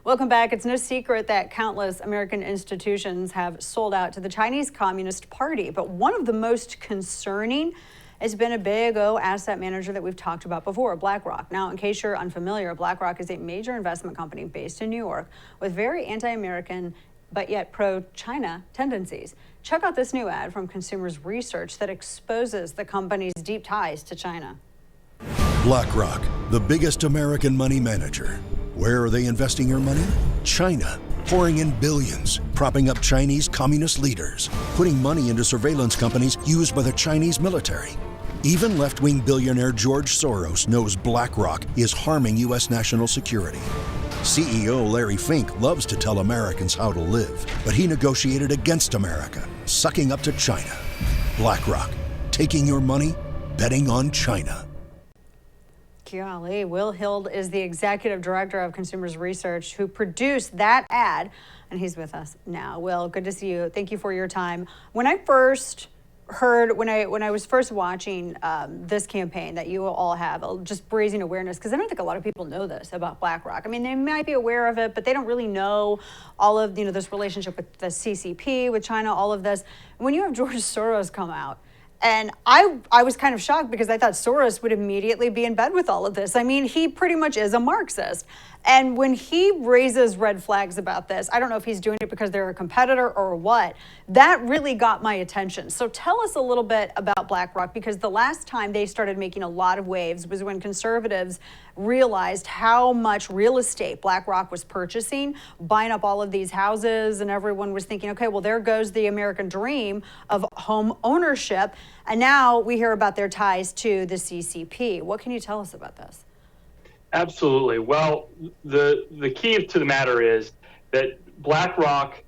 Welcome back. It's no secret that countless American institutions have sold out to the Chinese Communist Party, but one of the most concerning has been a big O asset manager that we've talked about before, BlackRock. Now, in case you're unfamiliar, BlackRock is a major investment company based in New York with very anti-American but yet pro-China tendencies. Check out this new ad from Consumers Research that exposes the company's deep ties to China. BlackRock, the biggest American money manager. Where are they investing your money? China, pouring in billions, propping up Chinese communist leaders, putting money into surveillance companies used by the Chinese military. Even left-wing billionaire George Soros knows BlackRock is harming U.S. national security. CEO Larry Fink loves to tell Americans how to live, but he negotiated against America, sucking up to China. BlackRock, taking your money, betting on China. Golly, Will Hild is the executive director of Consumers Research who produced that ad, and he's with us now. Will, good to see you. Thank you for your time. When I first heard, when I was first watching this campaign that you all have, just raising awareness, because I don't think a lot of people know this about BlackRock. I mean, they might be aware of it, but they don't really know all of this relationship with the CCP, with China, all of this. When you have George Soros come out, and I was kind of shocked because I thought Soros would immediately be in bed with all of this. I mean, he pretty much is a Marxist. And when he raises red flags about this, I don't know if he's doing it because they're a competitor or what, that really got my attention. So tell us a little bit about BlackRock, because the last time they started making a lot of waves was when conservatives realized how much real estate BlackRock was purchasing, buying up all of these houses, and everyone was thinking, okay, well, there goes the American dream of home ownership. And now we hear about their ties to the CCP. What can you tell us about this? Absolutely. Well, the key to the matter is that BlackRock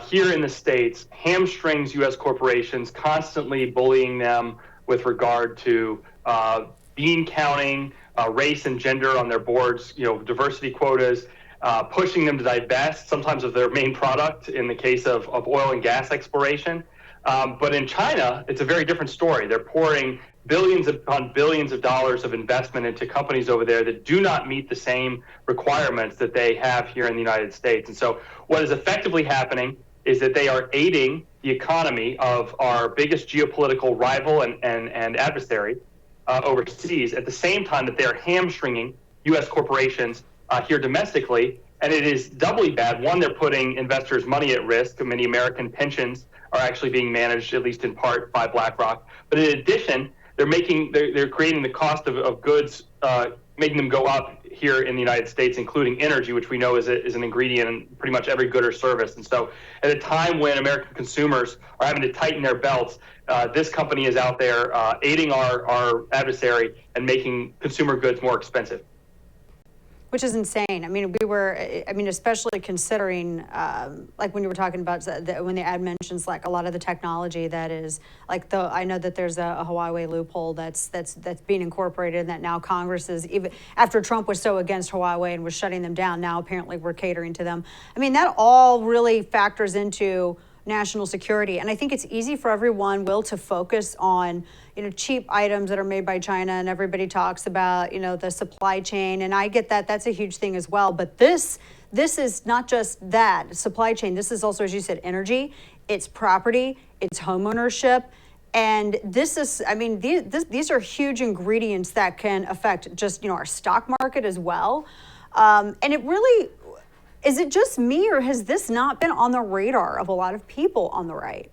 here in the States hamstrings U.S. corporations, constantly bullying them with regard to bean counting, race and gender on their boards, diversity quotas, pushing them to divest sometimes of their main product in the case of oil and gas exploration. But in China, it's a very different story. They're pouring billions upon billions of dollars of investment into companies over there that do not meet the same requirements that they have here in the United States. And so what is effectively happening is that they are aiding the economy of our biggest geopolitical rival and adversary overseas at the same time that they're hamstringing U.S. corporations here domestically. And it is doubly bad. One, they're putting investors' money at risk. Many American pensions are actually being managed, at least in part, by BlackRock. But in addition, they're creating the cost of goods, making them go up here in the United States, including energy, which we know is an ingredient in pretty much every good or service. And so at a time when American consumers are having to tighten their belts, this company is out there aiding our adversary and making consumer goods more expensive. Which is insane. I mean, especially considering, like when you were talking about when the ad mentions like a lot of the technology that is like I know that there's a Huawei loophole that's being incorporated, and that now Congress is, even after Trump was so against Huawei and was shutting them down, now apparently we're catering to them. I mean, that all really factors into national security. And I think it's easy for everyone, Will, to focus on, cheap items that are made by China, and everybody talks about, the supply chain. And I get that. That's a huge thing as well. But this is not just that supply chain. This is also, as you said, energy, it's property, it's homeownership. And this is, these are huge ingredients that can affect just, our stock market as well. And it really, is it just me, or has this not been on the radar of a lot of people on the right?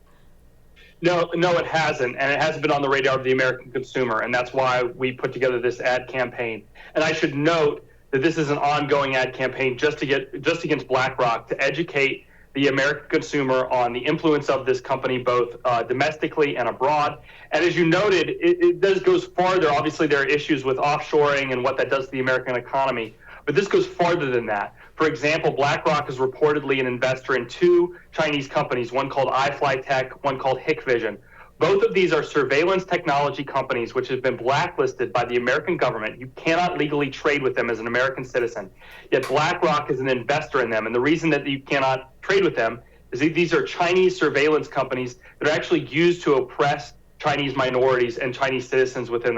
No, it hasn't, and it hasn't been on the radar of the American consumer, and that's why we put together this ad campaign. And I should note that this is an ongoing ad campaign just against BlackRock, to educate the American consumer on the influence of this company, both domestically and abroad. And as you noted, it goes farther. Obviously, there are issues with offshoring and what that does to the American economy, but this goes farther than that. For example, BlackRock is reportedly an investor in two Chinese companies, one called iFlyTech, one called Hikvision. Both of these are surveillance technology companies which have been blacklisted by the American government. You cannot legally trade with them as an American citizen. Yet BlackRock is an investor in them. And the reason that you cannot trade with them is that these are Chinese surveillance companies that are actually used to oppress Chinese minorities and Chinese citizens within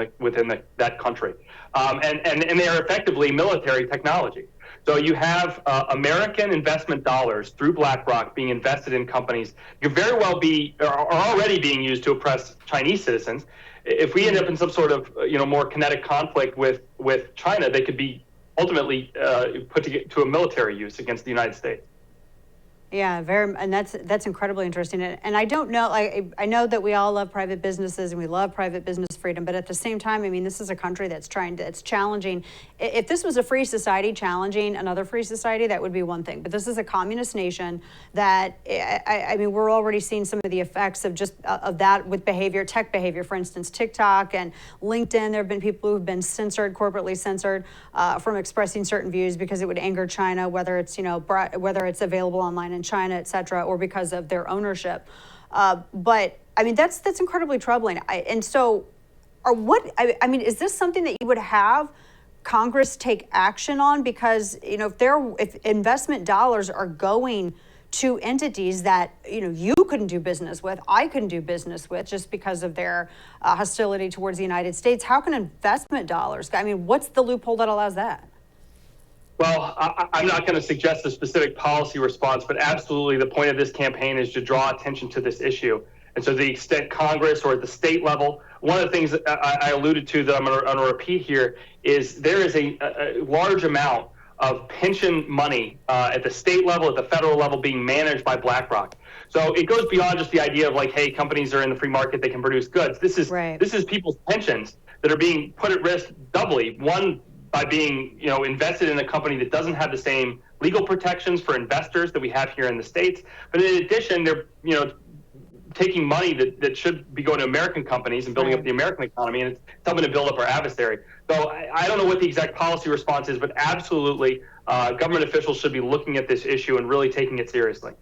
that country. And they are effectively military technology. So you have American investment dollars through BlackRock being invested in companies could very well are already being used to oppress Chinese citizens. If we end up in some sort of more kinetic conflict with China, they could be ultimately put to a military use against the United States. Yeah, and that's incredibly interesting. And I don't know, I know that we all love private businesses and we love private business freedom, but at the same time, I mean, this is a country that's it's challenging. If this was a free society challenging another free society, that would be one thing. But this is a communist nation that, I mean, we're already seeing some of the effects of that with tech behavior. For instance, TikTok and LinkedIn, there have been people who've been corporately censored from expressing certain views because it would anger China, whether it's available online in China, et cetera, or because of their ownership. But I mean, that's incredibly troubling. And so, I mean, is this something that you would have Congress take action on? Because if investment dollars are going to entities that you couldn't do business with, I couldn't do business with, just because of their hostility towards the United States, how can investment dollars? I mean, what's the loophole that allows that? Well, I'm not going to suggest a specific policy response, but absolutely the point of this campaign is to draw attention to this issue. And so to the extent Congress or at the state level, one of the things that I alluded to that I'm going to repeat here is there is a large amount of pension money at the state level, at the federal level, being managed by BlackRock. So it goes beyond just the idea of like, hey, companies are in the free market, they can produce goods. This is people's pensions that are being put at risk doubly. One, by being invested in a company that doesn't have the same legal protections for investors that we have here in the States. But in addition, they're taking money that should be going to American companies and building up the American economy, and it's helping to build up our adversary. So I don't know what the exact policy response is, but absolutely government officials should be looking at this issue and really taking it seriously.